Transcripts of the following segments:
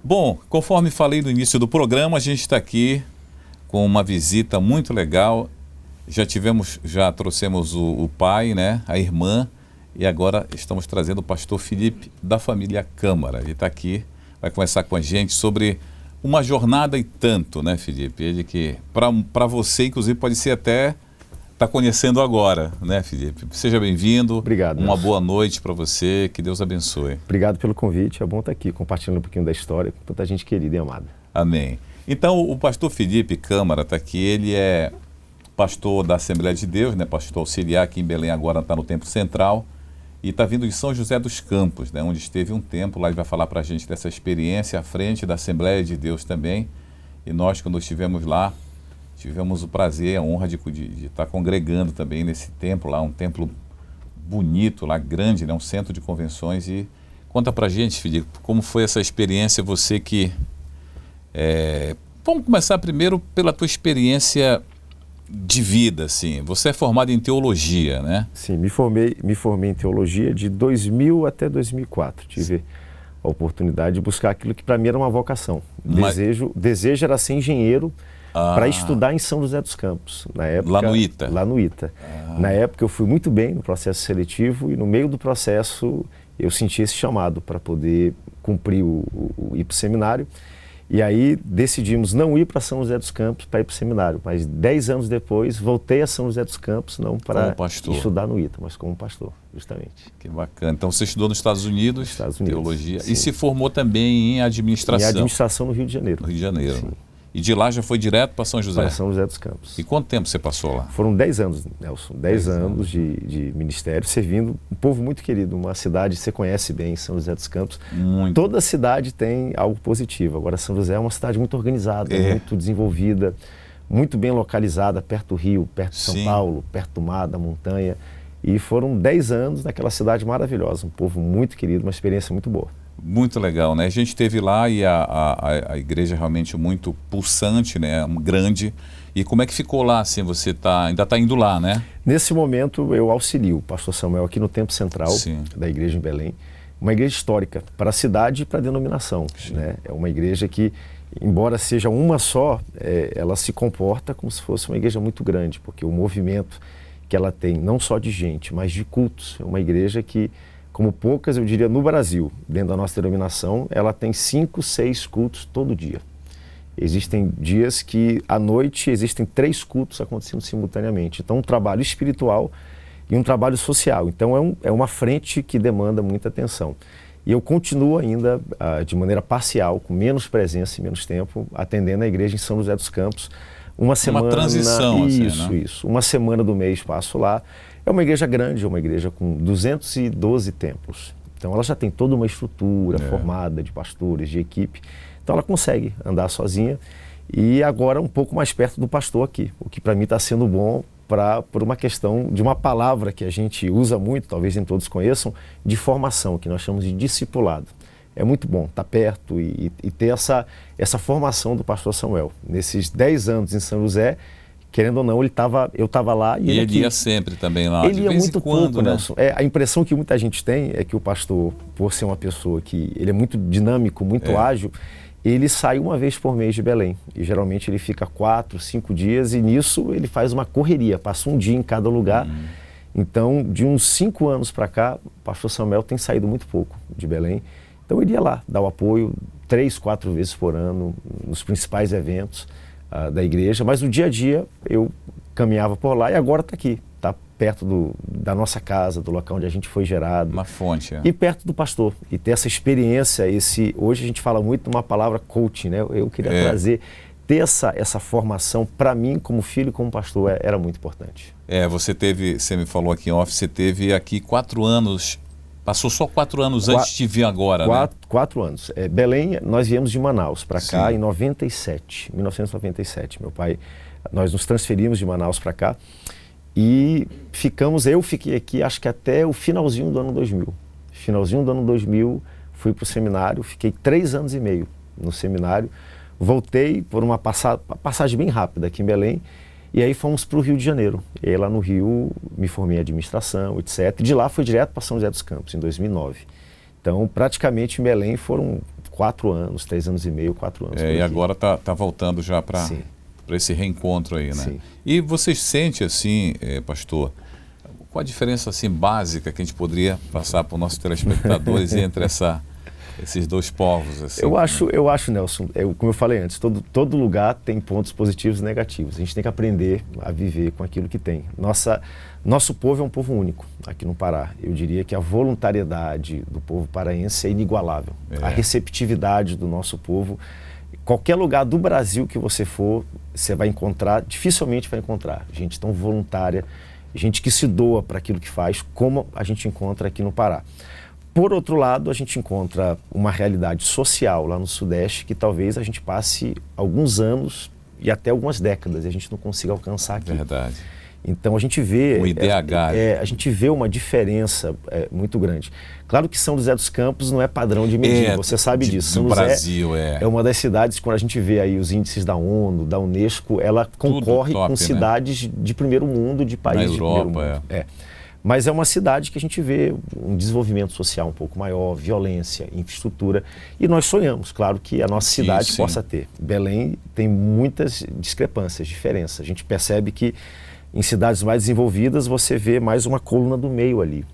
Bom, conforme falei no início do programa, a gente está aqui com uma visita muito legal. Já trouxemos o pai, né, a irmã, e agora estamos trazendo o pastor Felipe da família Câmara. Ele está aqui, vai conversar com a gente sobre uma jornada e tanto, né, Felipe? Ele que, para você, inclusive, pode ser até está conhecendo agora, né, Felipe? Seja bem-vindo. Obrigado. Uma boa noite para você, que Deus abençoe. Obrigado pelo convite, é bom estar aqui compartilhando um pouquinho da história com tanta gente querida e amada. Amém. Então, o pastor Felipe Câmara está aqui, ele é pastor da Assembleia de Deus, né, pastor auxiliar aqui em Belém, agora está no Templo Central, e está vindo de São José dos Campos, né, onde esteve um tempo, lá ele vai falar para a gente dessa experiência à frente da Assembleia de Deus também, e nós, quando estivemos lá, tivemos o prazer, a honra de estar congregando também nesse templo lá, um templo bonito lá, grande, né, um centro de convenções. E conta pra gente, Felipe, como foi essa experiência, você que... Vamos começar primeiro pela tua experiência de vida, assim. Você é formado em teologia, né? Sim, me formei em teologia de 2000 até 2004. Tive a oportunidade de buscar aquilo que para mim era uma vocação. Desejo era ser engenheiro, para estudar em São José dos Campos, na época. Lá no ITA? Lá no ITA. Na época eu fui muito bem no processo seletivo e no meio do processo eu senti esse chamado para poder cumprir ir para o seminário. E aí decidimos não ir para São José dos Campos para ir para o seminário, mas 10 anos depois voltei a São José dos Campos, não para estudar no ITA, mas como pastor, justamente. Que bacana. Então você estudou nos Estados Unidos, teologia, sim. E se formou também em administração. Em administração no Rio de Janeiro. No Rio de Janeiro. Sim. E de lá já foi direto para São José? Para São José dos Campos. E quanto tempo você passou lá? Foram 10 anos, Nelson. 10 anos de ministério, servindo um povo muito querido, uma cidade que você conhece bem, São José dos Campos. Muito. Toda cidade tem algo positivo. Agora, São José é uma cidade muito organizada, muito desenvolvida, muito bem localizada, perto do Rio, perto de São Paulo, perto do mar, da montanha. E foram 10 anos naquela cidade maravilhosa, um povo muito querido, uma experiência muito boa. Muito legal, né? A gente esteve lá e a igreja é realmente muito pulsante, né? Grande. E como é que ficou lá, assim? Você ainda está indo lá, né? Nesse momento eu auxilio o pastor Samuel aqui no Templo Central da igreja em Belém. Uma igreja histórica para a cidade e para a denominação, né? É uma igreja que, embora seja uma só, ela se comporta como se fosse uma igreja muito grande, porque o movimento que ela tem, não só de gente, mas de cultos, é uma igreja que, como poucas, eu diria, no Brasil, dentro da nossa denominação, ela tem 5, 6 cultos todo dia. Existem dias que, à noite, existem 3 cultos acontecendo simultaneamente. Então, um trabalho espiritual e um trabalho social. Então, é uma frente que demanda muita atenção. E eu continuo ainda, de maneira parcial, com menos presença e menos tempo, atendendo a igreja em São José dos Campos. Uma transição, isso, assim, né? Isso. Uma semana do mês passo lá. É uma igreja grande, é uma igreja com 212 templos. Então ela já tem toda uma estrutura formada de pastores, de equipe. Então ela consegue andar sozinha e agora um pouco mais perto do pastor aqui, o que para mim está sendo bom por uma questão de uma palavra que a gente usa muito, talvez nem todos conheçam, de formação, que nós chamamos de discipulado. É muito bom estar perto e ter essa formação do pastor Samuel. Nesses 10 anos em São José, querendo ou não, eu estava lá e ele ia sempre também lá, ele de ia vez muito em quando, pouco, né? Nelson. A impressão que muita gente tem é que o pastor, por ser uma pessoa que ele é muito dinâmico, muito ágil, ele sai uma vez por mês de Belém. E geralmente ele fica 4, 5 dias e nisso ele faz uma correria, passa um dia em cada lugar. Então, de uns 5 anos para cá, o pastor Samuel tem saído muito pouco de Belém. Então ele ia lá, dar o apoio 3, 4 vezes por ano, nos principais eventos da igreja, mas no dia a dia eu caminhava por lá e agora está aqui, está perto da nossa casa, do local onde a gente foi gerado. Uma fonte. E perto do pastor. E ter essa experiência, hoje a gente fala muito de uma palavra coaching, né? Eu queria trazer, ter essa formação, para mim, como filho e como pastor, era muito importante. Você me falou aqui em off, você teve aqui 4 anos, passou só 4 anos antes de vir agora, né? 4 anos. Belém, nós viemos de Manaus para cá em 1997. Meu pai, nós nos transferimos de Manaus para cá e eu fiquei aqui acho que até o finalzinho do ano 2000. Finalzinho do ano 2000, fui para o seminário, fiquei 3 anos e meio no seminário, voltei por uma passagem bem rápida aqui em Belém. E aí fomos para o Rio de Janeiro. E aí lá no Rio me formei em administração, etc. E de lá fui direto para São José dos Campos, em 2009. Então, praticamente em Belém foram 4 anos, 3 anos e meio, 4 anos. E agora tá voltando já para esse reencontro aí, né? Sim. E você sente assim, pastor, qual a diferença assim básica que a gente poderia passar para os nossos telespectadores entre esses dois povos? Assim, eu acho, Nelson, como eu falei antes, todo lugar tem pontos positivos e negativos. A gente tem que aprender a viver com aquilo que tem. Nosso povo é um povo único aqui no Pará. Eu diria que a voluntariedade do povo paraense é inigualável. A receptividade do nosso povo, qualquer lugar do Brasil que você for, você vai encontrar, dificilmente vai encontrar gente tão voluntária, gente que se doa para aquilo que faz, como a gente encontra aqui no Pará. Por outro lado, a gente encontra uma realidade social lá no Sudeste que talvez a gente passe alguns anos e até algumas décadas e a gente não consiga alcançar aqui. Verdade. Então a gente vê o IDH. A gente vê uma diferença muito grande. Claro que São José dos Campos não é padrão de medir, você sabe disso. São José Brasil é uma das cidades, quando a gente vê aí os índices da ONU, da Unesco, ela concorre com cidades de primeiro mundo, de países de primeiro mundo. Mas é uma cidade que a gente vê um desenvolvimento social um pouco maior, violência, infraestrutura. E nós sonhamos, claro, que a nossa cidade possa ter. Belém tem muitas discrepâncias, diferenças. A gente percebe que em cidades mais desenvolvidas você vê mais uma coluna do meio ali,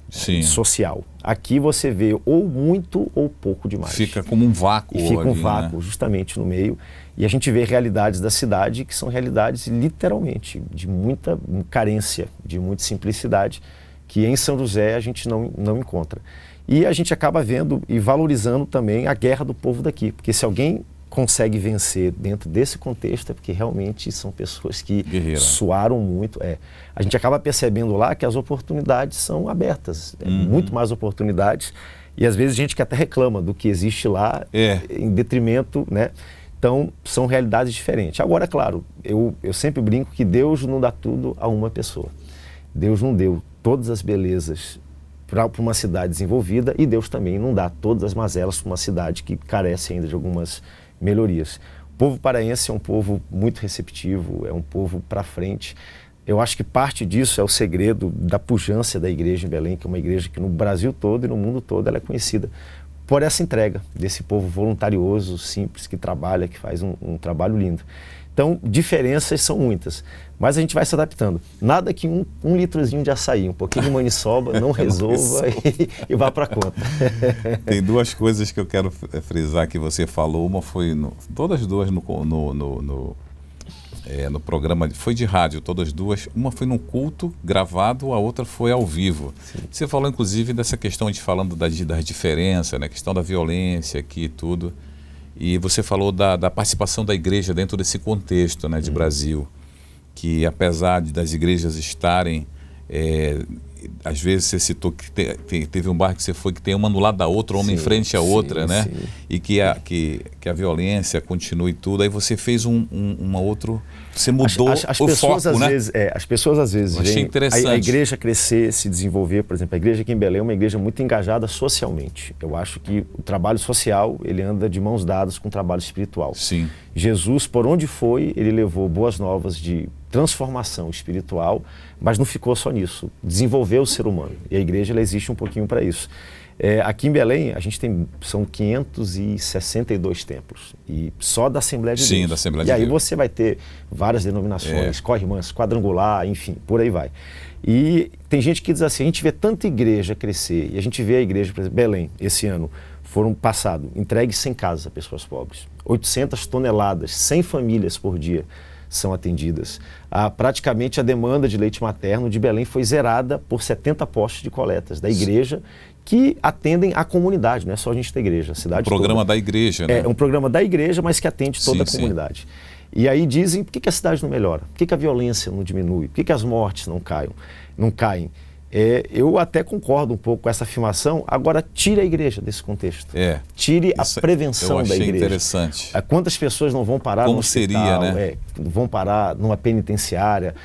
social. Aqui você vê ou muito ou pouco demais. Fica como um vácuo. E fica ali, um vácuo, justamente no meio. E a gente vê realidades da cidade que são realidades literalmente de muita carência, de muita simplicidade, que em São José a gente não encontra. E a gente acaba vendo e valorizando também a guerra do povo daqui, porque se alguém consegue vencer dentro desse contexto é porque realmente são pessoas que suaram muito. A gente acaba percebendo lá que as oportunidades são abertas, muito mais oportunidades, e às vezes gente que até reclama do que existe lá em detrimento, né? Então, são realidades diferentes. Agora, claro, eu sempre brinco que Deus não dá tudo a uma pessoa. Deus não deu todas as belezas para uma cidade desenvolvida e Deus também não dá todas as mazelas para uma cidade que carece ainda de algumas melhorias. O povo paraense é um povo muito receptivo, é um povo para frente. Eu acho que parte disso é o segredo da pujança da igreja em Belém, que é uma igreja que no Brasil todo e no mundo todo ela é conhecida por essa entrega desse povo voluntarioso, simples, que trabalha, que faz um trabalho lindo. Então, diferenças são muitas, mas a gente vai se adaptando. Nada que um litrozinho de açaí, um pouquinho de maniçoba não resolva e vá para a conta. Tem duas coisas que eu quero frisar que você falou. Uma foi, todas duas no programa, foi de rádio, todas duas. Uma foi num culto gravado, a outra foi ao vivo. Sim. Você falou, inclusive, dessa questão, falando das diferenças, né? A questão da violência aqui e tudo. E você falou da participação da igreja dentro desse contexto, né, de Brasil, que apesar das igrejas estarem, às vezes você citou que teve um bairro que você foi que tem uma no lado da outra, uma em frente à outra, né? Sim. E que a violência continue tudo. Aí você fez uma outro, você mudou o foco, né? As pessoas às vezes veem a igreja crescer, se desenvolver. Por exemplo, a igreja aqui em Belém é uma igreja muito engajada socialmente. Eu acho que o trabalho social, ele anda de mãos dadas com o trabalho espiritual. Sim. Jesus, por onde foi, ele levou boas novas de transformação espiritual, mas não ficou só nisso, desenvolveu o ser humano. E a igreja ela existe um pouquinho para isso. Aqui em Belém, a gente são 562 templos, e só da Assembleia de Deus. Sim, da Assembleia de Deus. E aí Deus. Você vai ter várias denominações, corre-manso, quadrangular, enfim, por aí vai. E tem gente que diz assim, a gente vê tanta igreja crescer, e a gente vê a igreja, por exemplo, Belém, esse ano, foram entregues 100 casas a pessoas pobres, 800 toneladas, 100 famílias por dia são atendidas. Praticamente a demanda de leite materno de Belém foi zerada por 70 postos de coletas da igreja que atendem a comunidade, não é só a gente da igreja, a cidade toda. Programa da igreja, né? É um programa da igreja, mas que atende toda a comunidade. E aí dizem, por que a cidade não melhora? Por que a violência não diminui? Por que as mortes não caem? Eu até concordo um pouco com essa afirmação, agora tire a igreja desse contexto. Tire a prevenção da igreja. Interessante. Quantas pessoas não vão parar no hospital, seria, né? Vão parar numa penitenciária,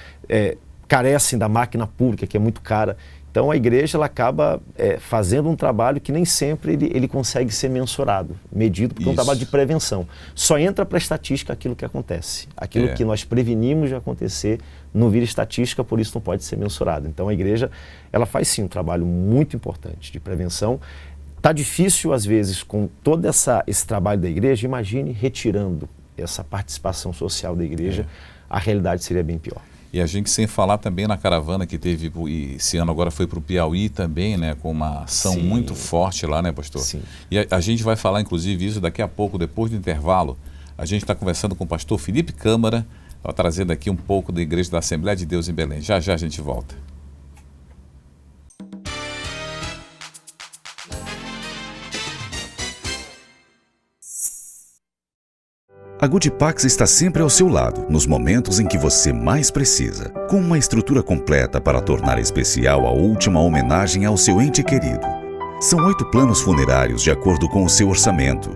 carecem da máquina pública, que é muito cara. Então a igreja ela acaba fazendo um trabalho que nem sempre ele consegue ser mensurado, medido, porque é um trabalho de prevenção. Só entra para a estatística aquilo que acontece. Aquilo que nós prevenimos de acontecer não vira estatística, por isso não pode ser mensurado. Então a igreja ela faz sim um trabalho muito importante de prevenção. Tá difícil, às vezes, com todo esse trabalho da igreja. Imagine retirando essa participação social da igreja, a realidade seria bem pior. E a gente sem falar também na caravana que teve, e esse ano agora foi para o Piauí também, né, com uma ação muito forte lá, né, pastor? Sim. E a gente vai falar, inclusive, isso daqui a pouco, depois do intervalo. A gente está conversando com o pastor Felipe Câmara, trazendo aqui um pouco da Igreja da Assembleia de Deus em Belém. Já já a gente volta. A Goodipax está sempre ao seu lado, nos momentos em que você mais precisa, com uma estrutura completa para tornar especial a última homenagem ao seu ente querido. São 8 planos funerários de acordo com o seu orçamento.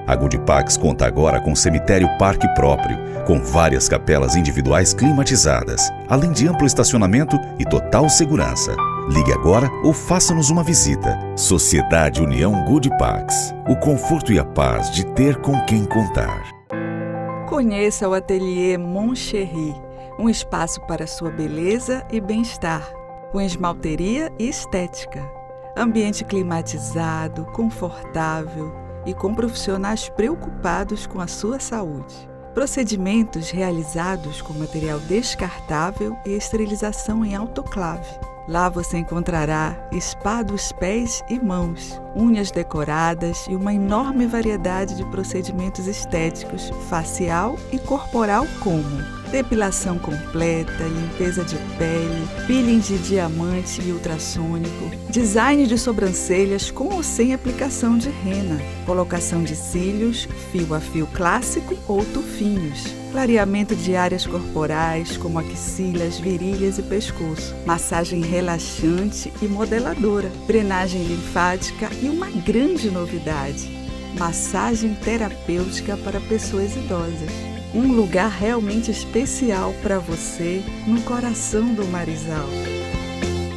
A Goodipax conta agora com cemitério parque próprio, com várias capelas individuais climatizadas, além de amplo estacionamento e total segurança. Ligue agora ou faça-nos uma visita. Sociedade União Goodipax. O conforto e a paz de ter com quem contar. Conheça o Ateliê Moncherry, um espaço para sua beleza e bem-estar, com esmalteria e estética. Ambiente climatizado, confortável e com profissionais preocupados com a sua saúde. Procedimentos realizados com material descartável e esterilização em autoclave. Lá você encontrará spa dos pés e mãos, unhas decoradas e uma enorme variedade de procedimentos estéticos, facial e corporal como depilação completa, limpeza de pele, peeling de diamante e ultrassônico, design de sobrancelhas com ou sem aplicação de rena, colocação de cílios, fio a fio clássico ou tufinhos, clareamento de áreas corporais como axilas, virilhas e pescoço, massagem relaxante e modeladora, drenagem linfática e uma grande novidade, massagem terapêutica para pessoas idosas. Um lugar realmente especial para você no coração do Marizal,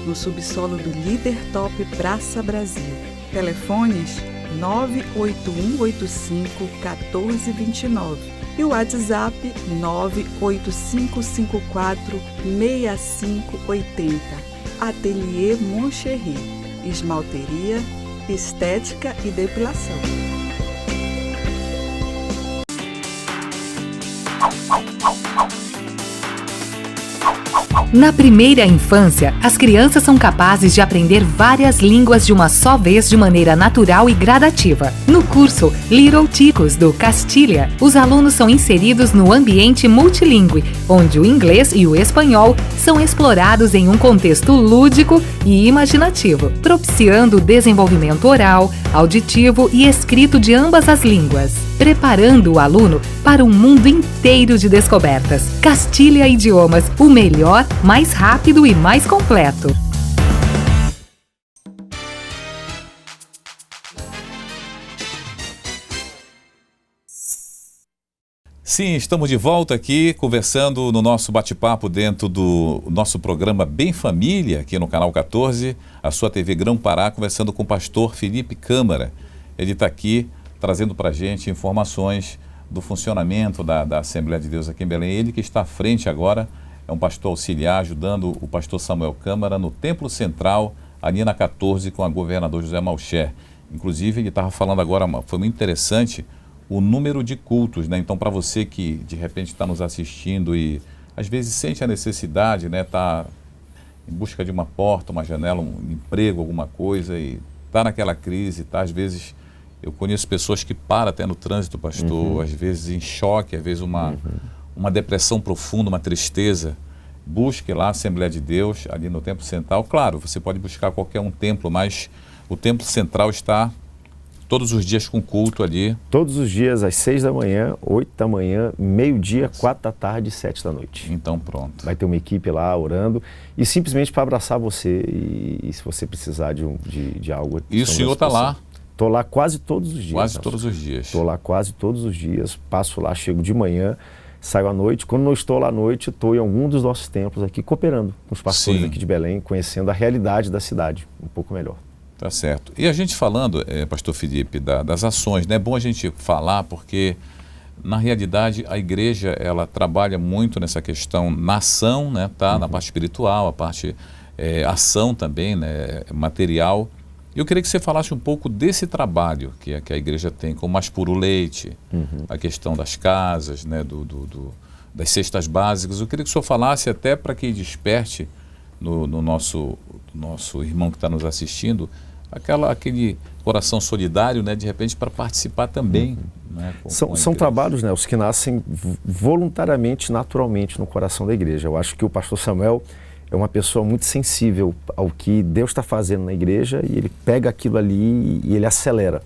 no subsolo do Líder Top Praça Brasil. Telefones 98185-1429 e o WhatsApp 98554-6580. Ateliê Moncherry, esmalteria, estética e depilação. Na primeira infância, as crianças são capazes de aprender várias línguas de uma só vez de maneira natural e gradativa. No curso Little Ticos do Castilha, os alunos são inseridos no ambiente multilingüe, onde o inglês e o espanhol são explorados em um contexto lúdico e imaginativo, propiciando o desenvolvimento oral, auditivo e escrito de ambas as línguas, preparando o aluno para um mundo inteiro de descobertas. Castilha Idiomas, o melhor, mais rápido e mais completo. Sim, estamos de volta aqui conversando no nosso bate-papo dentro do nosso programa Bem Família, aqui no Canal 14, a sua TV Grão-Pará, conversando com o pastor Felipe Câmara. Ele está aqui trazendo para a gente informações do funcionamento da Assembleia de Deus aqui em Belém. Ele que está à frente agora, é um pastor auxiliar, ajudando o pastor Samuel Câmara no Templo Central, ali na 14, com a governador José Malcher. Inclusive, ele estava falando agora, foi muito interessante, o número de cultos, né? Então, para você que de repente está nos assistindo e às vezes sente a necessidade, né? Está em busca de uma porta, uma janela, um emprego, alguma coisa, e está naquela crise, tá? Às vezes, eu conheço pessoas que param até no trânsito, pastor, às vezes em choque, às vezes uma depressão profunda, uma tristeza. Busque lá a Assembleia de Deus, ali no Templo Central. Claro, você pode buscar qualquer um templo, mas o Templo Central está todos os dias com culto ali. Todos os dias, às 6 da manhã, 8 da manhã, meio-dia, 4 da tarde e 7 da noite. Então pronto. Vai ter uma equipe lá orando e simplesmente para abraçar você e se você precisar de algo. E o senhor está lá? Estou lá quase todos os dias. Quase todos os dias. Estou lá quase todos os dias, passo lá, chego de manhã, saio à noite. Quando não estou lá à noite, estou em algum dos nossos templos aqui, cooperando com os pastores aqui de Belém, conhecendo a realidade da cidade um pouco melhor. Tá certo. E a gente falando, pastor Felipe, das ações, né? É bom a gente falar porque, na realidade, a igreja, ela trabalha muito nessa questão na ação, né? Tá? Na parte espiritual, a parte ação também, né? Material. Eu queria que você falasse um pouco desse trabalho que a igreja tem com o Mais Puro Leite, a questão das casas, né, das cestas básicas. Eu queria que o senhor falasse até para que desperte no nosso irmão que está nos assistindo aquele coração solidário, né, de repente para participar também. Né, são trabalhos, né, os que nascem voluntariamente, naturalmente no coração da igreja. Eu acho que o pastor Samuel é uma pessoa muito sensível ao que Deus está fazendo na igreja e ele pega aquilo ali e ele acelera.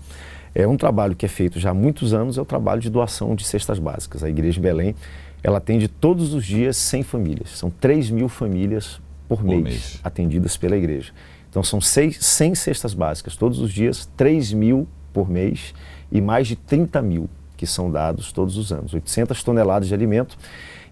É um trabalho que é feito já há muitos anos, é o trabalho de doação de cestas básicas. A igreja em Belém, ela atende todos os dias 100 famílias. São 3.000 famílias por mês atendidas pela igreja. Então são 100 cestas básicas todos os dias, 3.000 por mês e mais de 30.000 que são dados todos os anos. 800 toneladas de alimento.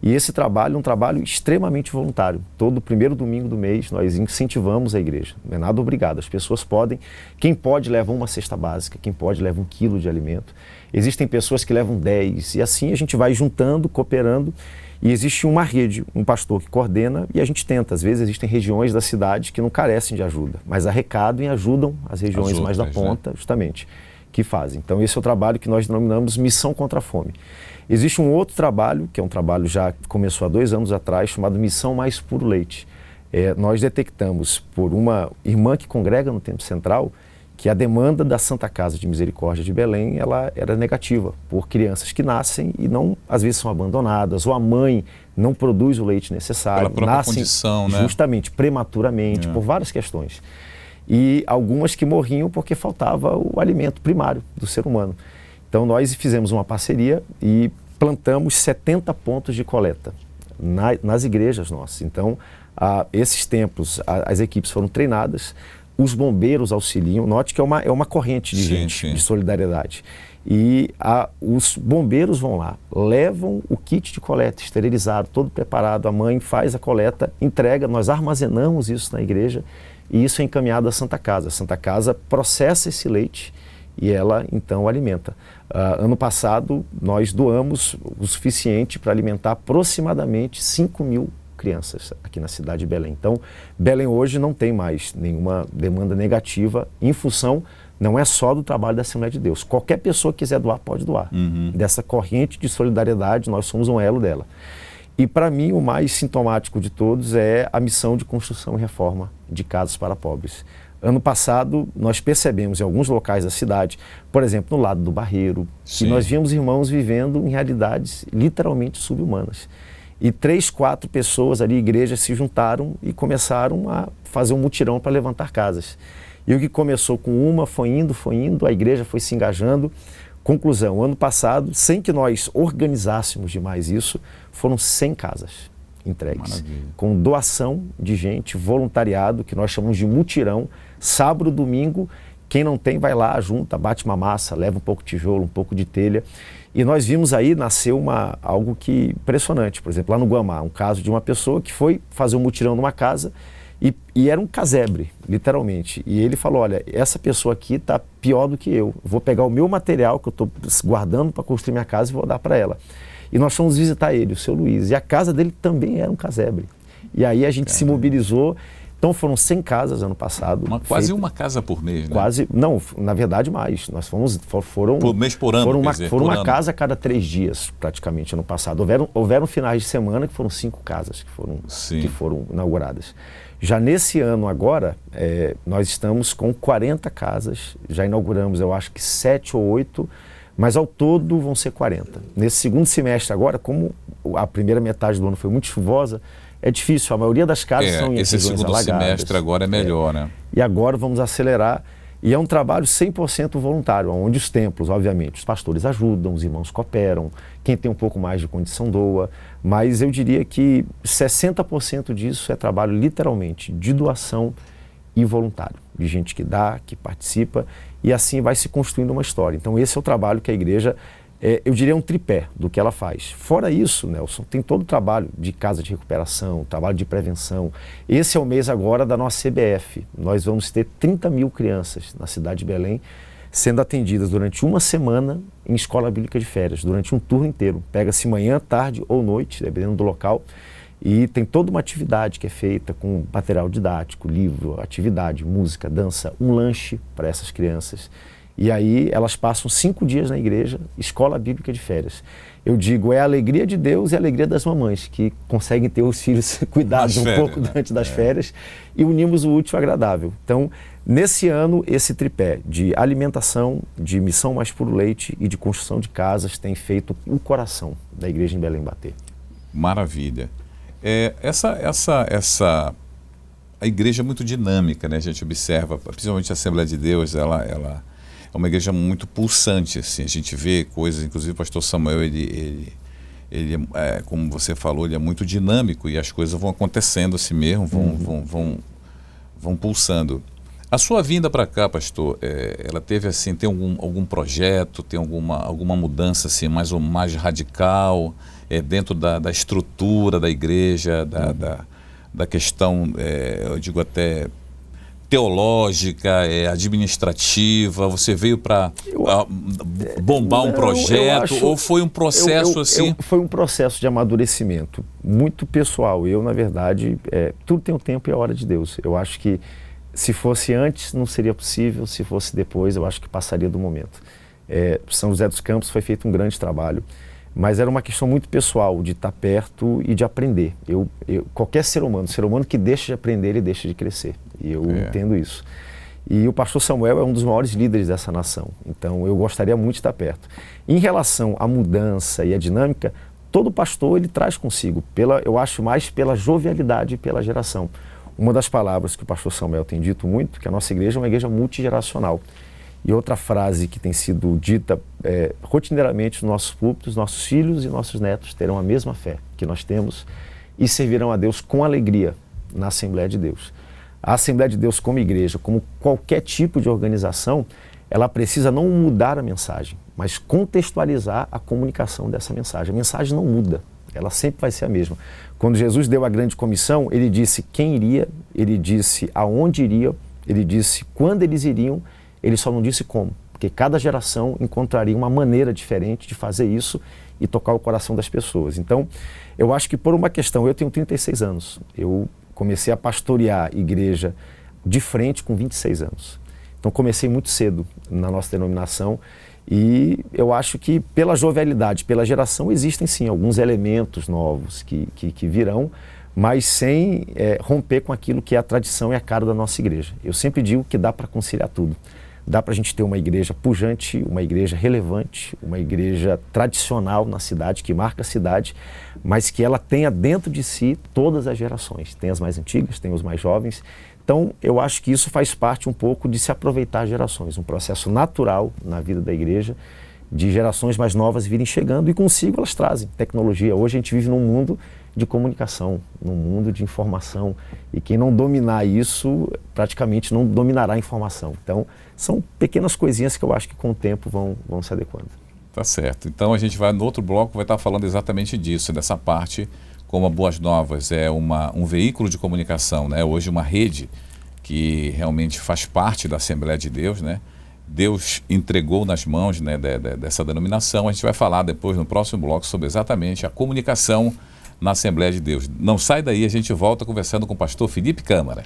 E esse trabalho é um trabalho extremamente voluntário. Todo primeiro domingo do mês nós incentivamos a igreja. Não é nada obrigado, as pessoas podem. Quem pode leva uma cesta básica, quem pode leva 1 quilo de alimento. Existem pessoas que levam 10 e assim a gente vai juntando, cooperando. E existe uma rede, um pastor que coordena e a gente tenta. Às vezes existem regiões da cidade que não carecem de ajuda, mas arrecadam e ajudam as regiões mais da ponta, justamente, que fazem. Então esse é o trabalho que nós denominamos Missão contra a Fome. Existe um outro trabalho, que é um trabalho já que começou há 2 anos atrás, chamado Missão Mais Puro Leite. Nós detectamos por uma irmã que congrega no Templo Central que a demanda da Santa Casa de Misericórdia de Belém ela era negativa por crianças que nascem e não, às vezes são abandonadas, ou a mãe não produz o leite necessário, pela própria nascem condição, né? Justamente, prematuramente, por várias questões. E algumas que morriam porque faltava o alimento primário do ser humano. Então nós fizemos uma parceria e plantamos 70 pontos de coleta nas igrejas nossas. Então esses templos, as equipes foram treinadas, os bombeiros auxiliam. Note que é uma corrente de gente, de solidariedade. E os bombeiros vão lá, levam o kit de coleta esterilizado, todo preparado, a mãe faz a coleta, entrega, nós armazenamos isso na igreja e isso é encaminhado à Santa Casa. A Santa Casa processa esse leite e ela então alimenta. Ano passado nós doamos o suficiente para alimentar aproximadamente 5.000 crianças aqui na cidade de Belém. Então, Belém hoje não tem mais nenhuma demanda negativa em função, não é só do trabalho da Assembleia de Deus. Qualquer pessoa que quiser doar, pode doar. Dessa corrente de solidariedade, nós somos um elo dela. E para mim, o mais sintomático de todos é a missão de construção e reforma de casas para pobres. Ano passado, nós percebemos em alguns locais da cidade, por exemplo, no lado do Barreiro, que nós víamos irmãos vivendo em realidades literalmente subhumanas. E 3, 4 pessoas ali, igrejas, se juntaram e começaram a fazer um mutirão para levantar casas. E o que começou com uma foi indo, a igreja foi se engajando. Conclusão, ano passado, sem que nós organizássemos demais isso, foram 100 casas entregues. Maravilha. Com doação de gente, voluntariado, que nós chamamos de mutirão. Sábado, domingo, quem não tem vai lá, junta, bate uma massa, leva um pouco de tijolo, um pouco de telha. E nós vimos aí, nasceu algo que impressionante. Por exemplo, lá no Guamá, um caso de uma pessoa que foi fazer um mutirão numa casa e era um casebre, literalmente. E ele falou, olha, essa pessoa aqui está pior do que eu. Vou pegar o meu material que eu estou guardando para construir minha casa e vou dar para ela. E nós fomos visitar ele, o seu Luiz. E a casa dele também era um casebre. E aí a gente se mobilizou. Então foram 100 casas ano passado. Quase uma casa por mês, né? Quase, não, na verdade mais. Nós foram... Por mês, por ano, Foram uma casa a cada 3 dias, praticamente, ano passado. Houveram finais de semana que foram 5 casas que foram inauguradas. Já nesse ano agora, nós estamos com 40 casas. Já inauguramos, eu acho que 7 ou 8, mas ao todo vão ser 40. Nesse segundo semestre agora, como a primeira metade do ano foi muito chuvosa, é difícil, a maioria das casas são em regiões alagadas. Esse segundo semestre agora é melhor, né? E agora vamos acelerar. E é um trabalho 100% voluntário, onde os templos, obviamente, os pastores ajudam, os irmãos cooperam, quem tem um pouco mais de condição doa, mas eu diria que 60% disso é trabalho literalmente de doação e voluntário, de gente que dá, que participa, e assim vai se construindo uma história. Então esse é o trabalho que a igreja... eu diria um tripé do que ela faz. Fora isso, Nelson, tem todo o trabalho de casa de recuperação, trabalho de prevenção. Esse é o mês agora da nossa CBF. Nós vamos ter 30.000 crianças na cidade de Belém sendo atendidas durante uma semana em escola bíblica de férias, durante um turno inteiro. Pega-se manhã, tarde ou noite, dependendo do local. E tem toda uma atividade que é feita com material didático, livro, atividade, música, dança, um lanche para essas crianças. E aí elas passam 5 dias na igreja, escola bíblica de férias. Eu digo, é a alegria de Deus e a alegria das mamães, que conseguem ter os filhos cuidados pouco durante das férias, e unimos o útil ao agradável. Então, nesse ano, esse tripé de alimentação, de missão mais puro leite e de construção de casas tem feito o coração da igreja em Belém bater. Maravilha. A igreja é muito dinâmica, né? A gente observa, principalmente a Assembleia de Deus, ela é uma igreja muito pulsante, assim. A gente vê coisas, inclusive o pastor Samuel, ele como você falou, ele é muito dinâmico e as coisas vão acontecendo assim mesmo, vão pulsando. A sua vinda para cá, pastor, ela teve assim, tem algum projeto, tem alguma mudança assim, mais radical, dentro da estrutura da igreja, da questão, eu digo até teológica, administrativa? Você veio para bombar um projeto ou foi um processo assim? Foi um processo de amadurecimento muito pessoal. Eu, na verdade, tudo tem um tempo e a hora de Deus. Eu acho que se fosse antes não seria possível, se fosse depois eu acho que passaria do momento. São José dos Campos foi feito um grande trabalho, mas era uma questão muito pessoal de estar perto e de aprender. Qualquer ser humano que deixa de aprender, ele deixa de crescer. E eu entendo isso. E o pastor Samuel é um dos maiores líderes dessa nação. Então eu gostaria muito de estar perto. Em relação à mudança e à dinâmica, todo pastor ele traz consigo, eu acho mais pela jovialidade e pela geração. Uma das palavras que o pastor Samuel tem dito muito, que a nossa igreja é uma igreja multigeracional. E outra frase que tem sido dita rotineiramente nos nossos púlpitos: nossos filhos e nossos netos terão a mesma fé que nós temos e servirão a Deus com alegria na Assembleia de Deus. A Assembleia de Deus como igreja, como qualquer tipo de organização, ela precisa não mudar a mensagem, mas contextualizar a comunicação dessa mensagem. A mensagem não muda, ela sempre vai ser a mesma. Quando Jesus deu a grande comissão, ele disse quem iria, ele disse aonde iria, ele disse quando eles iriam, ele só não disse como, porque cada geração encontraria uma maneira diferente de fazer isso e tocar o coração das pessoas. Então, eu acho que por uma questão, eu tenho 36 anos, eu comecei a pastorear igreja de frente com 26 anos. Então comecei muito cedo na nossa denominação e eu acho que pela jovialidade, pela geração, existem sim alguns elementos novos que virão, mas sem romper com aquilo que é a tradição e a cara da nossa igreja. Eu sempre digo que dá para conciliar tudo. Dá para a gente ter uma igreja pujante, uma igreja relevante, uma igreja tradicional na cidade, que marca a cidade, mas que ela tenha dentro de si todas as gerações. Tem as mais antigas, tem os mais jovens. Então, eu acho que isso faz parte um pouco de se aproveitar as gerações, um processo natural na vida da igreja, de gerações mais novas virem chegando e consigo elas trazem tecnologia. Hoje a gente vive num mundo de comunicação, num mundo de informação, e quem não dominar isso, praticamente não dominará a informação. Então, são pequenas coisinhas que eu acho que com o tempo vão se adequando. Tá certo. Então a gente vai no outro bloco, vai estar falando exatamente disso, dessa parte, como a Boas Novas é um veículo de comunicação, né? Hoje uma rede que realmente faz parte da Assembleia de Deus, né? Deus entregou nas mãos, né, dessa denominação. A gente vai falar depois no próximo bloco sobre exatamente a comunicação na Assembleia de Deus. Não sai daí, a gente volta conversando com o pastor Felipe Câmara.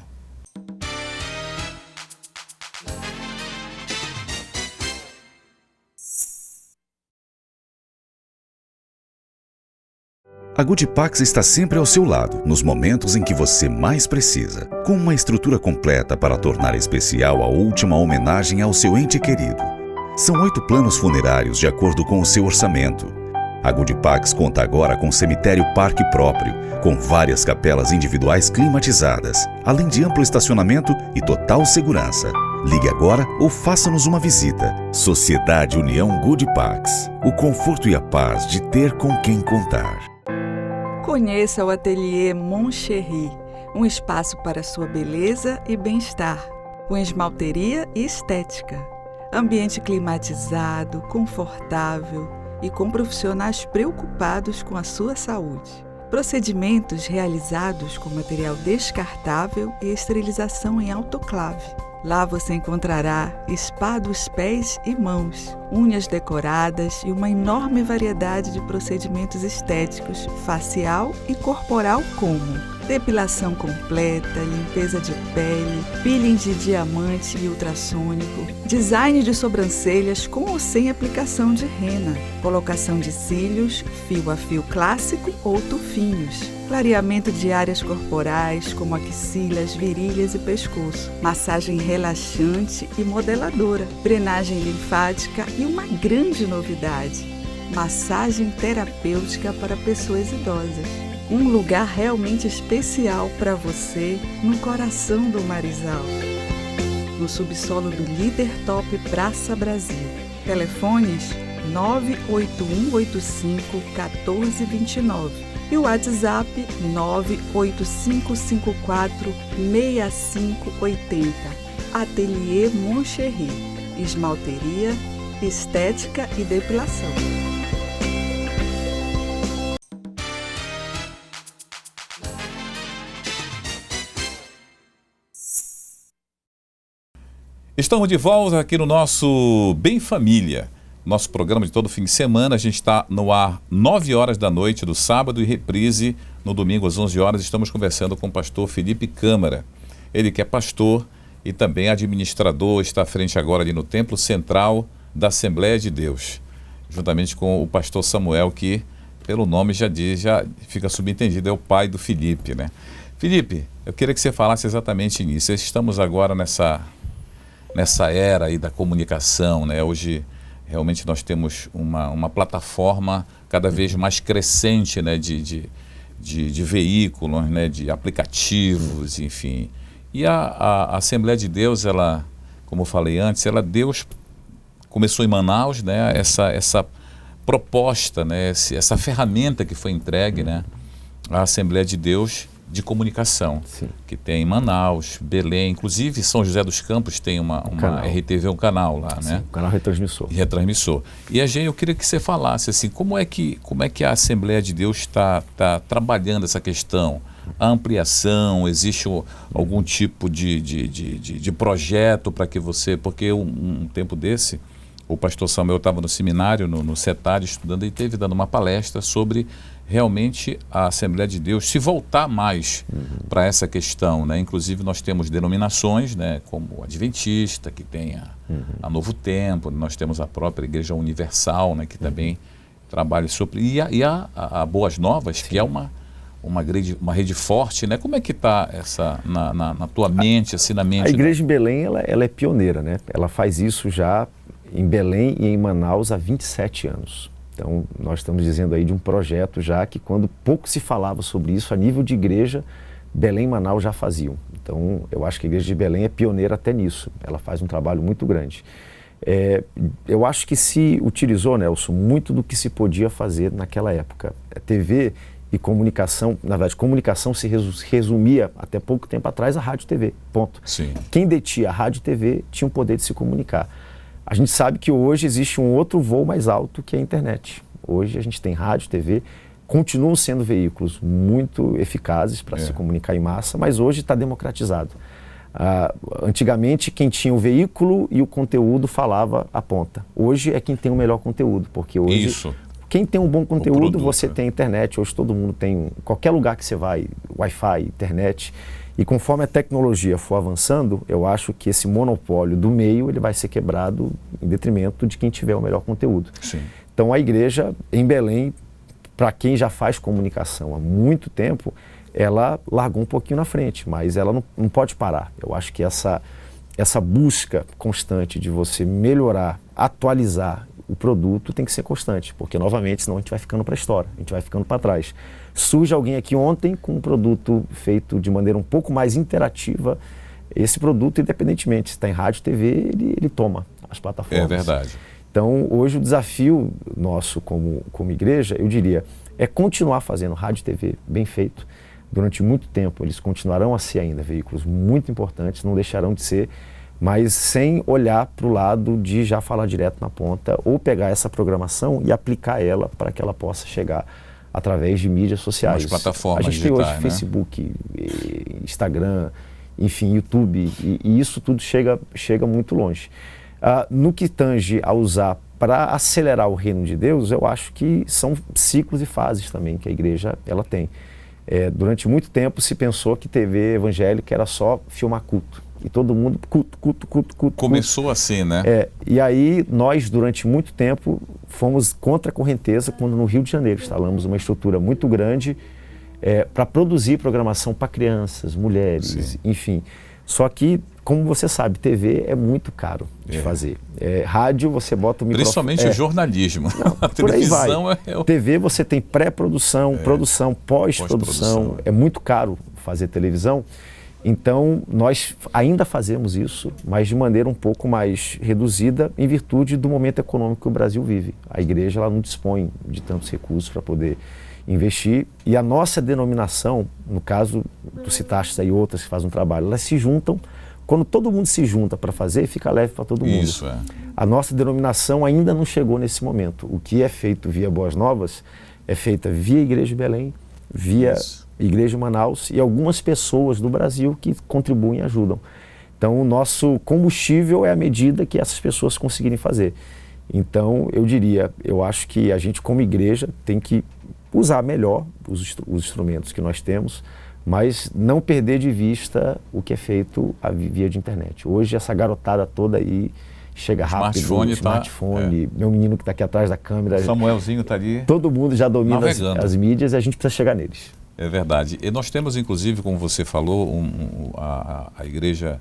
A Goodipax está sempre ao seu lado, nos momentos em que você mais precisa, com uma estrutura completa para tornar especial a última homenagem ao seu ente querido. São 8 planos funerários de acordo com o seu orçamento. A Goodipax conta agora com cemitério parque próprio, com várias capelas individuais climatizadas, além de amplo estacionamento e total segurança. Ligue agora ou faça-nos uma visita. Sociedade União Goodipax. O conforto e a paz de ter com quem contar. Conheça o Ateliê Moncherry, um espaço para sua beleza e bem-estar, com esmalteria e estética. Ambiente climatizado, confortável e com profissionais preocupados com a sua saúde. Procedimentos realizados com material descartável e esterilização em autoclave. Lá você encontrará spa dos pés e mãos, unhas decoradas e uma enorme variedade de procedimentos estéticos, facial e corporal, como depilação completa, limpeza de pele, peeling de diamante e ultrassônico, design de sobrancelhas com ou sem aplicação de rena, colocação de cílios, fio a fio clássico ou tufinhos, clareamento de áreas corporais como axilas, virilhas e pescoço, massagem relaxante e modeladora, drenagem linfática e uma grande novidade, massagem terapêutica para pessoas idosas. Um lugar realmente especial para você no coração do Marizal. No subsolo do Líder Top Praça Brasil. Telefones 98185-1429 e o WhatsApp 98554-6580. Ateliê Moncherry. Esmalteria, estética e depilação. Estamos de volta aqui no nosso Bem Família, nosso programa de todo fim de semana. A gente está no ar 9 horas da noite do sábado e reprise no domingo às 11 horas. Estamos conversando com o pastor Felipe Câmara. Ele que é pastor e também administrador, está à frente agora ali no Templo Central da Assembleia de Deus, juntamente com o pastor Samuel, que pelo nome já fica subentendido, é o pai do Felipe, né? Felipe, eu queria que você falasse exatamente nisso. Estamos agora nessa era aí da comunicação, né? Hoje realmente nós temos uma plataforma cada vez mais crescente, né? de veículos, né? De aplicativos, enfim. E a Assembleia de Deus, ela, como eu falei antes, Deus começou em Manaus, né? Essa proposta, né? Essa ferramenta que foi entregue, né? À Assembleia de Deus de comunicação, sim, que tem em Manaus, Belém, inclusive São José dos Campos tem uma RTV, um canal lá, sim, né? Um canal retransmissor. E a gente, eu queria que você falasse assim, como é que a Assembleia de Deus está trabalhando essa questão? A ampliação, existe algum tipo de projeto para que você, porque um tempo desse, o pastor Samuel estava no seminário, no CETAD, estudando, e teve dando uma palestra sobre realmente a Assembleia de Deus se voltar mais para essa questão, né? Inclusive nós temos denominações, né, como o Adventista, que tem a Novo Tempo, nós temos a própria Igreja Universal, né, que também trabalha sobre... E a Boas Novas, sim, que é uma rede forte, né? Como é que está essa na tua mente, assim, na mente? A Igreja em Belém, ela é pioneira, né? Ela faz isso já em Belém e em Manaus há 27 anos. Então, nós estamos dizendo aí de um projeto já que, quando pouco se falava sobre isso, a nível de igreja, Belém e Manaus já faziam. Então, eu acho que a Igreja de Belém é pioneira até nisso. Ela faz um trabalho muito grande. Eu acho que se utilizou, Nelson, muito do que se podia fazer naquela época. TV e comunicação, na verdade, comunicação se resumia, até pouco tempo atrás, a rádio e TV, ponto. Sim. Quem detinha a rádio e TV tinha o poder de se comunicar. A gente sabe que hoje existe um outro voo mais alto, que é a internet. Hoje a gente tem rádio, TV, continuam sendo veículos muito eficazes para se comunicar em massa, mas hoje está democratizado. Antigamente, quem tinha o veículo e o conteúdo falava a ponta. Hoje é quem tem o melhor conteúdo, porque hoje quem tem um bom conteúdo, você tem internet. Hoje todo mundo tem, qualquer lugar que você vai, Wi-Fi, internet. E conforme a tecnologia for avançando, eu acho que esse monopólio do meio ele vai ser quebrado em detrimento de quem tiver o melhor conteúdo. Sim. Então a igreja em Belém, para quem já faz comunicação há muito tempo, ela largou um pouquinho na frente, mas ela não pode parar. Eu acho que essa busca constante de você melhorar, atualizar o produto tem que ser constante, porque novamente senão a gente vai ficando para a história, a gente vai ficando para trás. Surge alguém aqui ontem com um produto feito de maneira um pouco mais interativa. Esse produto, independentemente se está em rádio, TV, ele toma as plataformas. É verdade. Então, hoje o desafio nosso como igreja, eu diria, é continuar fazendo rádio e TV bem feito. Durante muito tempo, eles continuarão a ser ainda veículos muito importantes, não deixarão de ser, mas sem olhar para o lado de já falar direto na ponta ou pegar essa programação e aplicar ela para que ela possa chegar através de mídias sociais. As plataformas a gente tem hoje, né? Facebook, Instagram, enfim, YouTube, e isso tudo chega muito longe. No que tange a usar para acelerar o reino de Deus, eu acho que são ciclos e fases também que a igreja ela tem. Durante muito tempo se pensou que TV evangélica era só filmar culto. E todo mundo, culto. Começou assim, né? E aí nós, durante muito tempo, fomos contra a correnteza quando no Rio de Janeiro instalamos uma estrutura muito grande para produzir programação para crianças, mulheres, sim, enfim. Só que, como você sabe, TV é muito caro de fazer. Rádio, você bota o microfone... Principalmente o jornalismo. Não, a televisão TV, você tem pré-produção, produção, pós-produção. É muito caro fazer televisão. Então, nós ainda fazemos isso, mas de maneira um pouco mais reduzida, em virtude do momento econômico que o Brasil vive. A igreja ela não dispõe de tantos recursos para poder investir. E a nossa denominação, no caso, tu citaste aí outras que fazem um trabalho, elas se juntam. Quando todo mundo se junta para fazer, fica leve para todo mundo. Isso, A nossa denominação ainda não chegou nesse momento. O que é feito via Boas Novas é feita via Igreja de Belém, via Igreja de Manaus e algumas pessoas do Brasil que contribuem e ajudam. Então, o nosso combustível é a medida que essas pessoas conseguirem fazer. Então, eu acho que a gente, como igreja, tem que usar melhor os instrumentos que nós temos, mas não perder de vista o que é feito via de internet. Hoje, essa garotada toda aí chega rápido, smartphone, meu menino que está aqui atrás da câmera. O Samuelzinho está ali. Todo mundo já domina as mídias e a gente precisa chegar neles. É verdade. E nós temos, inclusive, como você falou, a Igreja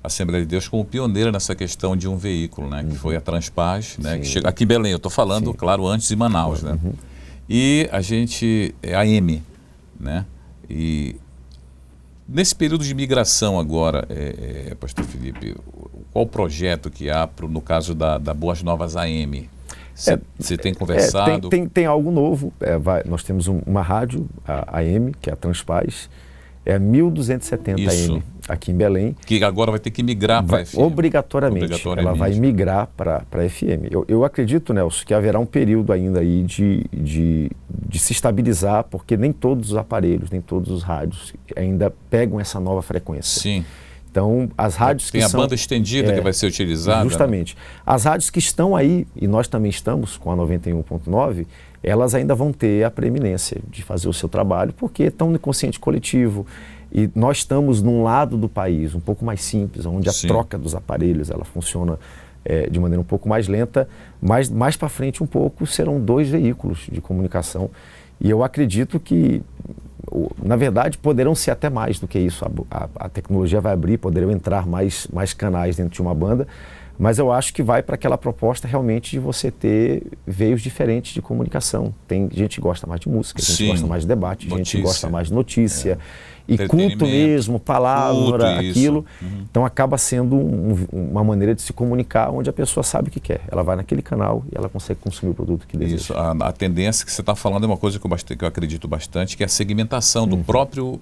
Assembleia de Deus como pioneira nessa questão de um veículo, né? Que foi a Transpaz, né? Que chega aqui em Belém. Eu estou falando, claro, antes de Manaus, né? E a gente, a AM, né? E nesse período de migração agora, Pastor Felipe, qual o projeto que há no caso da Boas Novas AM? Você tem conversado? Tem algo novo. Nós temos uma rádio, a AM, que é a Transpaz, é a 1270 AM, aqui em Belém. Que agora vai ter que migrar para a FM. Obrigatoriamente. Ela vai migrar para a FM. Eu acredito, Nelson, que haverá um período ainda aí de se estabilizar, porque nem todos os aparelhos, nem todos os rádios ainda pegam essa nova frequência. Sim. Então, as rádios tem a banda estendida que vai ser utilizada. Justamente. Né? As rádios que estão aí, e nós também estamos com a 91.9, elas ainda vão ter a preeminência de fazer o seu trabalho, porque estão no inconsciente coletivo. E nós estamos num lado do país um pouco mais simples, onde a troca dos aparelhos ela funciona de maneira um pouco mais lenta, mas mais para frente um pouco serão 2 veículos de comunicação. E eu acredito que, na verdade, poderão ser até mais do que isso. A tecnologia vai abrir, poderão entrar mais canais dentro de uma banda, mas eu acho que vai para aquela proposta realmente de você ter veios diferentes de comunicação. Tem gente que gosta mais de música, gente gosta mais de debate, gente que gosta mais de notícia. E culto mesmo, palavra, aquilo. Então acaba sendo uma maneira de se comunicar onde a pessoa sabe o que quer. Ela vai naquele canal e ela consegue consumir o produto que deseja. Isso, a tendência que você está falando é uma coisa que eu acredito bastante, que é a segmentação do próprio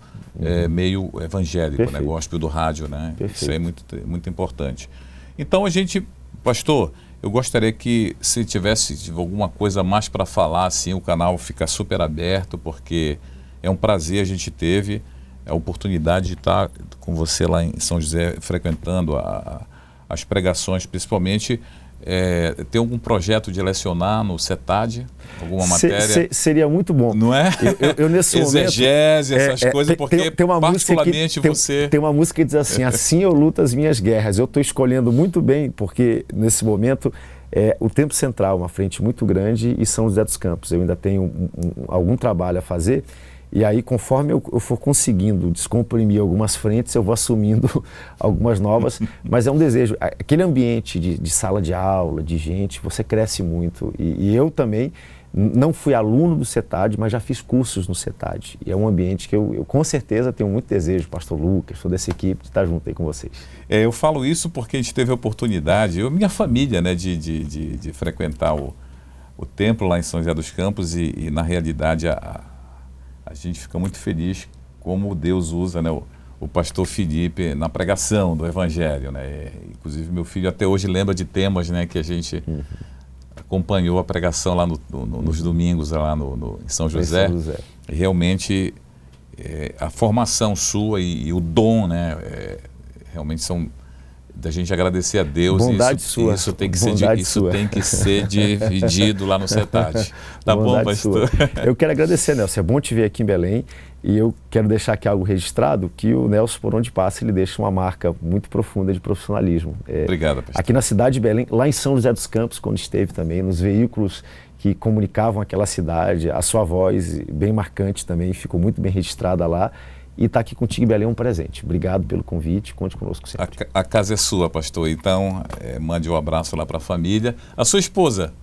meio evangélico, né, gospel do rádio, né? Isso é muito importante. Então pastor, eu gostaria que se tivesse alguma coisa mais para falar, assim, o canal fica super aberto, porque é um prazer a gente teve a oportunidade de estar com você lá em São José, frequentando as pregações, principalmente. Tem algum projeto de lecionar no CETAD? Alguma matéria? Seria muito bom. Não é? Eu nesse Exegese, essas coisas, porque tem uma particularmente música tem uma música que diz assim, assim eu luto as minhas guerras. Eu estou escolhendo muito bem, porque nesse momento o Templo Central é uma frente muito grande e São José dos Campos. Eu ainda tenho algum trabalho a fazer. E aí, conforme eu for conseguindo descomprimir algumas frentes, eu vou assumindo algumas novas. Mas é um desejo. Aquele ambiente de sala de aula, de gente, você cresce muito. E eu também não fui aluno do CETAD, mas já fiz cursos no CETAD. E é um ambiente que eu com certeza tenho muito desejo, Pastor Lucas, toda essa equipe, de estar junto aí com vocês. Eu falo isso porque a gente teve a oportunidade, minha família, né, de frequentar o templo lá em São José dos Campos e na realidade, a gente fica muito feliz como Deus usa, né, o pastor Felipe na pregação do Evangelho, né? Inclusive meu filho até hoje lembra de temas, né, que a gente acompanhou a pregação lá nos domingos lá em São José. Realmente a formação sua e o dom, né, realmente são da gente agradecer a Deus. Bondade isso, sua. Isso tem que ser dividido lá no CETAD. Tá bom, pastor? Eu quero agradecer, Nelson. É bom te ver aqui em Belém. E eu quero deixar aqui algo registrado, que o Nelson, por onde passa, ele deixa uma marca muito profunda de profissionalismo. Obrigado, pastor. Aqui na cidade de Belém, lá em São José dos Campos, quando esteve também, nos veículos que comunicavam aquela cidade, a sua voz, bem marcante também, ficou muito bem registrada lá. E estar aqui contigo em Belém é um presente. Obrigado pelo convite, conte conosco sempre. A casa é sua, pastor, então mande um abraço lá para a família. A sua esposa,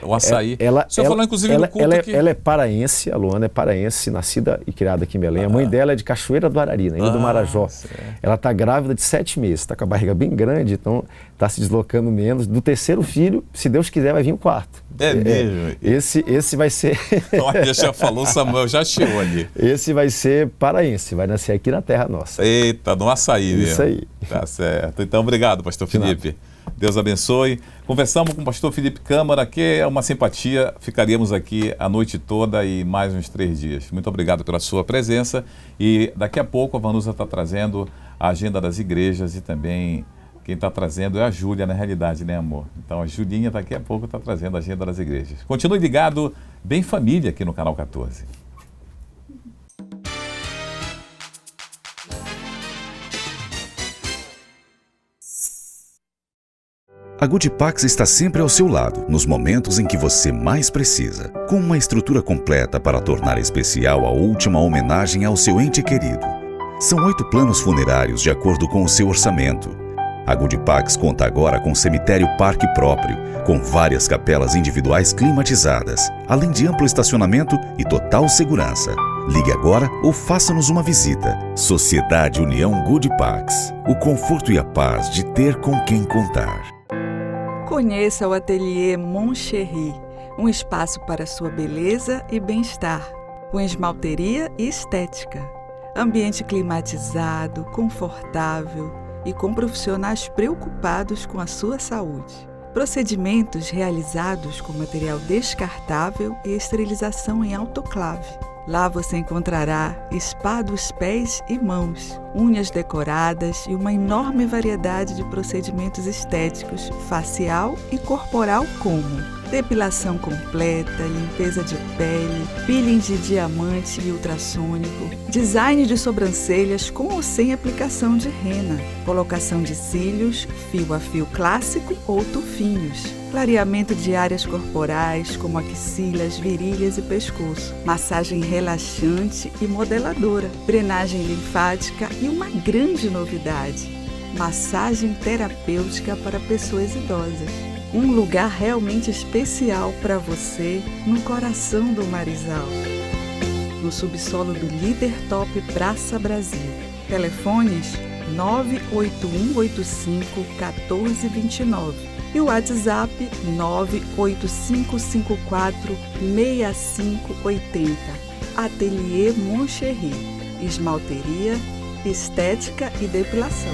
o Açaí. O senhor falou inclusive no culto aqui. Ela é paraense, a Luana é paraense, nascida e criada aqui em Belém. A mãe dela é de Cachoeira do Arari, na Ilha do Marajó. Certo. Ela está grávida de 7 meses, está com a barriga bem grande, então está se deslocando menos. Do terceiro filho, se Deus quiser, vai vir o quarto. É mesmo? Esse vai ser... Olha, já falou, Samuel já chegou ali. Esse vai ser paraense, vai nascer aqui na terra nossa. Eita, no Açaí mesmo. Isso aí. Tá certo. Então, obrigado, pastor Felipe. Deus abençoe. Conversamos com o pastor Felipe Câmara, que é uma simpatia. Ficaríamos aqui a noite toda e mais uns 3 dias. Muito obrigado pela sua presença. E daqui a pouco a Vanusa está trazendo a agenda das igrejas e também quem está trazendo é a Júlia, na realidade, né, amor? Então a Julinha daqui a pouco está trazendo a agenda das igrejas. Continue ligado, bem família, aqui no Canal 14. A Goodipax está sempre ao seu lado, nos momentos em que você mais precisa, com uma estrutura completa para tornar especial a última homenagem ao seu ente querido. São 8 planos funerários de acordo com o seu orçamento. A Goodipax conta agora com cemitério parque próprio, com várias capelas individuais climatizadas, além de amplo estacionamento e total segurança. Ligue agora ou faça-nos uma visita. Sociedade União Goodipax. O conforto e a paz de ter com quem contar. Conheça o Ateliê Moncherry, um espaço para sua beleza e bem-estar, com esmalteria e estética. Ambiente climatizado, confortável e com profissionais preocupados com a sua saúde. Procedimentos realizados com material descartável e esterilização em autoclave. Lá você encontrará spa dos pés e mãos, unhas decoradas e uma enorme variedade de procedimentos estéticos, facial e corporal como depilação completa, limpeza de pele, peeling de diamante e ultrassônico, design de sobrancelhas com ou sem aplicação de rena, colocação de cílios, fio a fio clássico ou tufinhos, clareamento de áreas corporais como axilas, virilhas e pescoço, massagem relaxante e modeladora, drenagem linfática e uma grande novidade, massagem terapêutica para pessoas idosas. Um lugar realmente especial para você no coração do Marizal, no subsolo do Líder Top Praça Brasil. Telefones 98185-1429 e o WhatsApp 98554-6580. Ateliê Moncherry, esmalteria, estética e depilação.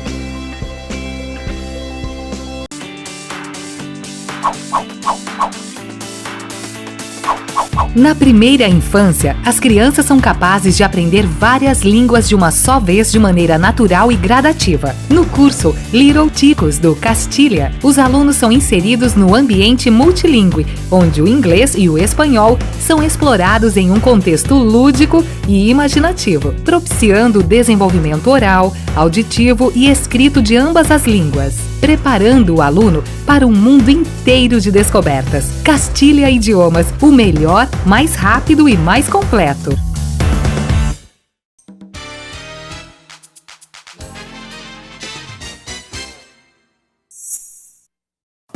Na primeira infância, as crianças são capazes de aprender várias línguas de uma só vez de maneira natural e gradativa. No curso Little Ticos do Castilha, os alunos são inseridos no ambiente multilingüe, onde o inglês e o espanhol são explorados em um contexto lúdico e imaginativo, propiciando o desenvolvimento oral, auditivo e escrito de ambas as línguas, preparando o aluno para um mundo inteiro de descobertas. Castilha Idiomas, o melhor, mais rápido e mais completo.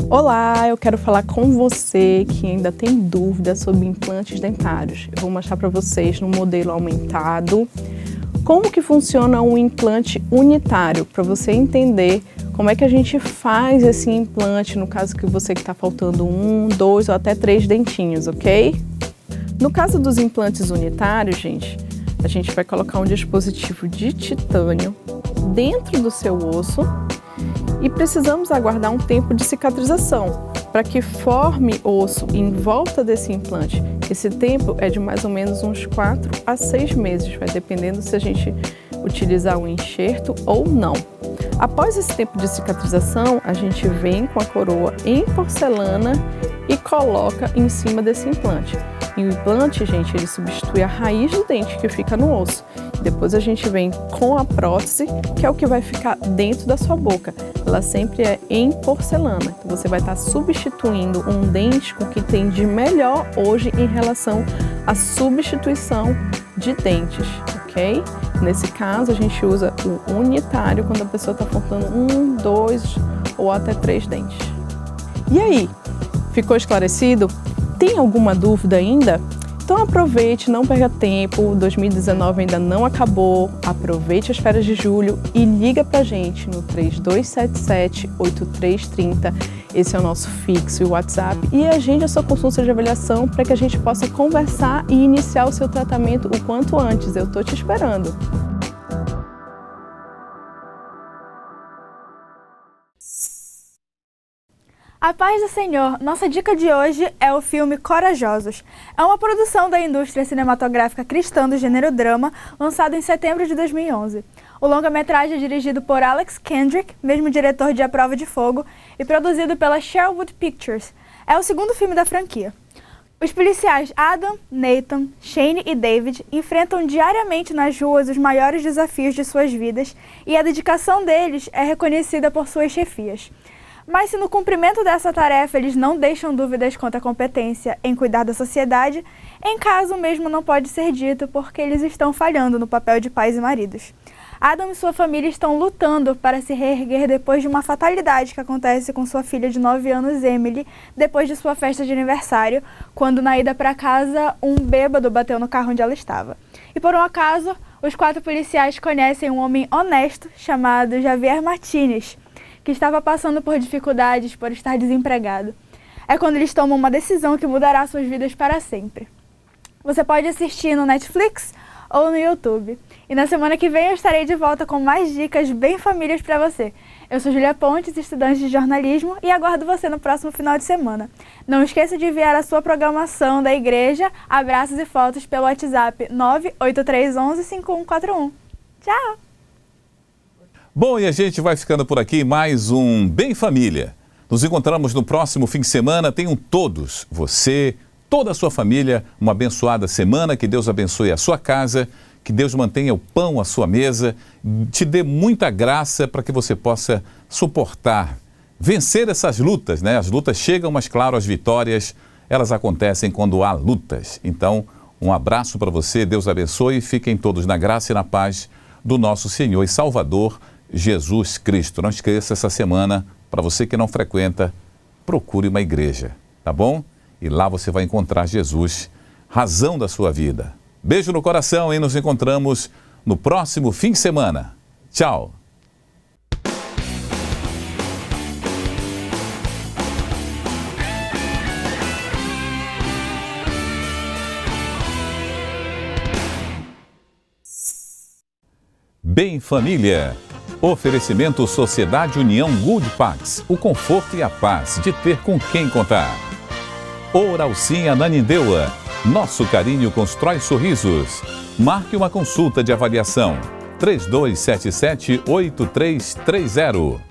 Olá, eu quero falar com você que ainda tem dúvidas sobre implantes dentários. Eu vou mostrar para vocês no modelo aumentado como que funciona um implante unitário, para você entender como é que a gente faz esse implante, no caso que você que está faltando 1, 2 ou até 3 dentinhos, ok? No caso dos implantes unitários, gente, a gente vai colocar um dispositivo de titânio dentro do seu osso e precisamos aguardar um tempo de cicatrização para que forme osso em volta desse implante. Esse tempo é de mais ou menos uns 4 a 6 meses, vai dependendo se a gente utilizar o enxerto ou não. Após esse tempo de cicatrização, a gente vem com a coroa em porcelana e coloca em cima desse implante. E o implante, gente, ele substitui a raiz do dente que fica no osso. Depois a gente vem com a prótese, que é o que vai ficar dentro da sua boca. Ela sempre é em porcelana. Então você vai estar substituindo um dente com o que tem de melhor hoje em relação à substituição de dentes, ok? Nesse caso, a gente usa o unitário quando a pessoa está faltando 1, 2 ou até 3 dentes. E aí, ficou esclarecido? Tem alguma dúvida ainda? Então aproveite, não perca tempo, 2019 ainda não acabou, aproveite as férias de julho e liga pra gente no 3277-8330, esse é o nosso fixo e WhatsApp, e agende a sua consulta de avaliação para que a gente possa conversar e iniciar o seu tratamento o quanto antes, eu tô te esperando. A paz do Senhor, nossa dica de hoje é o filme Corajosos. É uma produção da indústria cinematográfica cristã do gênero drama, lançado em setembro de 2011. O longa-metragem é dirigido por Alex Kendrick, mesmo diretor de A Prova de Fogo, e produzido pela Sherwood Pictures. É o segundo filme da franquia. Os policiais Adam, Nathan, Shane e David enfrentam diariamente nas ruas os maiores desafios de suas vidas e a dedicação deles é reconhecida por suas chefias. Mas se no cumprimento dessa tarefa eles não deixam dúvidas quanto à competência em cuidar da sociedade, em caso mesmo não pode ser dito porque eles estão falhando no papel de pais e maridos. Adam e sua família estão lutando para se reerguer depois de uma fatalidade que acontece com sua filha de 9 anos, Emily, depois de sua festa de aniversário, quando na ida para casa um bêbado bateu no carro onde ela estava. E por um acaso, os 4 policiais conhecem um homem honesto chamado Javier Martinez, que estava passando por dificuldades por estar desempregado. É quando eles tomam uma decisão que mudará suas vidas para sempre. Você pode assistir no Netflix ou no YouTube. E na semana que vem eu estarei de volta com mais dicas bem famílias para você. Eu sou Julia Pontes, estudante de jornalismo, e aguardo você no próximo final de semana. Não esqueça de enviar a sua programação da igreja, abraços e fotos pelo WhatsApp 98311-5141. Tchau! Bom, e a gente vai ficando por aqui, mais um Bem Família. Nos encontramos no próximo fim de semana. Tenham todos, você, toda a sua família, uma abençoada semana. Que Deus abençoe a sua casa, que Deus mantenha o pão à sua mesa, te dê muita graça para que você possa suportar, vencer essas lutas, né? As lutas chegam, mas claro, as vitórias, elas acontecem quando há lutas. Então, um abraço para você, Deus abençoe, fiquem todos na graça e na paz do nosso Senhor e Salvador, Jesus Cristo. Não esqueça, essa semana, para você que não frequenta, procure uma igreja, tá bom? E lá você vai encontrar Jesus, razão da sua vida. Beijo no coração e nos encontramos no próximo fim de semana. Tchau! Bem Família. Oferecimento Sociedade União Good Pax. O conforto e a paz de ter com quem contar. Oralcinha Nanindeua. Nosso carinho constrói sorrisos. Marque uma consulta de avaliação. 3277-8330.